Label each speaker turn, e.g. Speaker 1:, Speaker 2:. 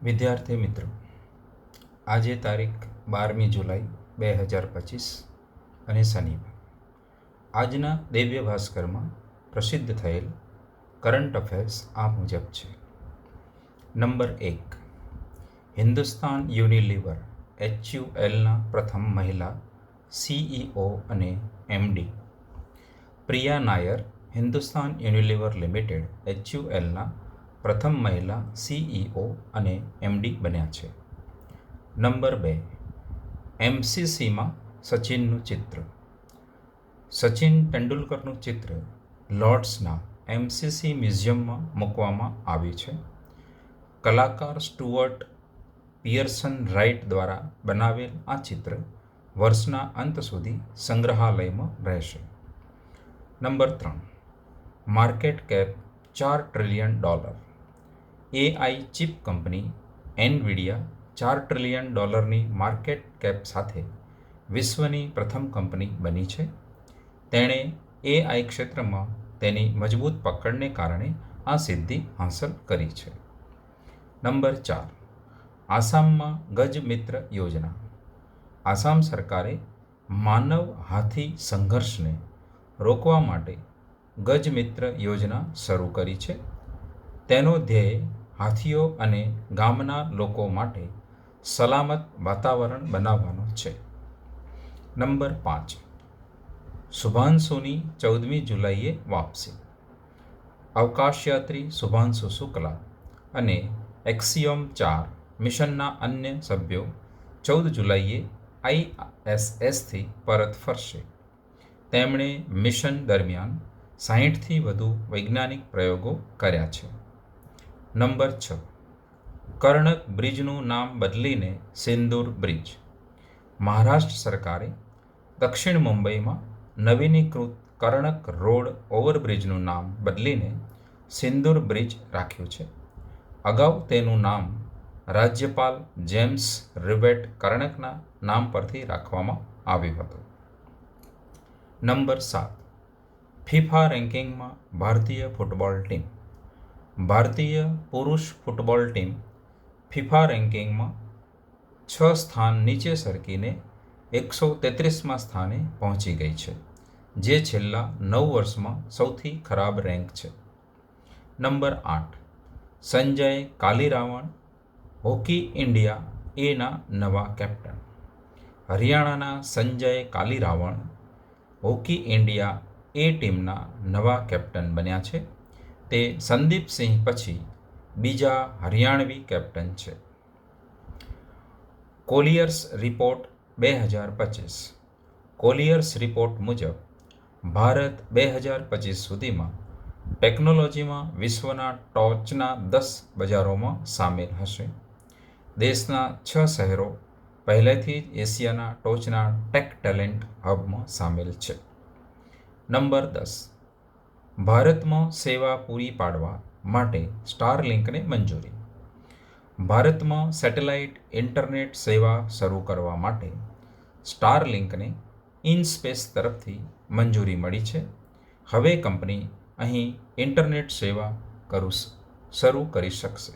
Speaker 1: વિદ્યાર્થી મિત્રો, આજે તારીખ 12મી જુલાઈ 2025 અને શનિવાર. આજના દિવ્ય ભાસ્કરમાં પ્રસિદ્ધ થયેલ કરંટ અફેર્સ આ મુજબ છે. નંબર 1, હિન્દુસ્તાન યુનિલિવર HULના પ્રથમ મહિલા CEO અને MD. Priya Nair Hindustan Unilever limited HULના પ્રથમ મહિલા CEO અને MD બન્યા છે. નંબર 2, MCCમાં સચિનનું ચિત્ર. સચિન તેંડુલકરનું ચિત્ર લોર્ડ્સના MCC મ્યુઝિયમમાં મૂકવામાં આવ્યું છે. કલાકાર સ્ટુઅર્ટ પિયર્સન રાઇટ દ્વારા બનાવેલ આ ચિત્ર વર્ષના અંત સુધી સંગ્રહાલયમાં રહેશે. Number 3, market cap $4 trillion. AI chip company Nvidia $4 ટ્રિલિયનની માર્કેટ કેપ સાથે વિશ્વની પ્રથમ કંપની બની છે. તેણે AI ક્ષેત્રમાં તેની મજબૂત પકડને કારણે આ સિદ્ધિ હાંસલ કરી છે. નંબર 4, આસામમાં ગજ મિત્ર યોજના. આસામ સરકારે માનવ હાથી સંઘર્ષને રોકવા માટે ગજ મિત્ર યોજના શરૂ કરી છે. તેનો ધ્યેય હાથીઓ અને ગામના લોકો માટે સલામત વાતાવરણ બનાવવાનો છે. નંબર 5, શુભાંશુની 14મી જુલાઈએ વાપસી. અવકાશયાત્રી શુભાંશુ શુક્લા અને એક્સિયોમ 4 મિશનના અન્ય સભ્યો 14 જુલાઈએ ISSથી પરત ફરશે. તેમણે મિશન દરમિયાન 60થી વધુ વૈજ્ઞાનિક પ્રયોગો કર્યા છે. નંબર 6, કર્ણક બ્રિજનું નામ બદલીને સિંદૂર બ્રિજ. મહારાષ્ટ્ર સરકારે દક્ષિણ મુંબઈમાં નવીનીકૃત કર્ણક રોડ ઓવરબ્રિજનું નામ બદલીને સિંદૂર બ્રિજ રાખ્યું છે. અગાઉ તેનું નામ રાજ્યપાલ જેમ્સ રિવેટ કર્ણકના નામ પરથી રાખવામાં આવ્યું હતું. નંબર 7, ફિફા રેન્કિંગમાં ભારતીય ફૂટબોલ ટીમ. ભારતીય પુરુષ ફૂટબોલ ટીમ ફિફા રેન્કિંગમાં 6 સ્થાન નીચે સરકીને 133મા સ્થાને પહોંચી ગઈ છે, જે છેલ્લા 9 વર્ષમાં સૌથી ખરાબ રેન્ક છે. નંબર 8, સંજય કાલીરાવણ હોકી ઇન્ડિયા એના નવા કેપ્ટન. હરિયાણાના સંજય કાલીરાવણ હોકી ઇન્ડિયા એ ટીમના નવા કેપ્ટન બન્યા છે. તે સંદીપ સિંહ પછી બીજા હરિયાણવી કેપ્ટન છે. કોલિયર્સ રિપોર્ટ 2025. કોલિયર્સ રિપોર્ટ મુજબ ભારત 2025 સુધીમાં ટેકનોલોજીમાં વિશ્વના ટોચના 10 બજારોમાં સામેલ હશે. દેશના 6 શહેરો પહેલેથી જ એશિયાના ટોચના ટેક ટેલેન્ટ હબમાં સામેલ છે. નંબર 10, ભારતમાં સેવા પૂરી પાડવા માટે સ્ટારલિંકને મંજૂરી. ભારતમાં સેટેલાઇટ ઇન્ટરનેટ સેવા શરૂ કરવા માટે સ્ટારલિંકને ઇનસ્પેસ તરફથી મંજૂરી મળી છે. હવે કંપની અહીં ઇન્ટરનેટ સેવા શરૂ કરી શકશે.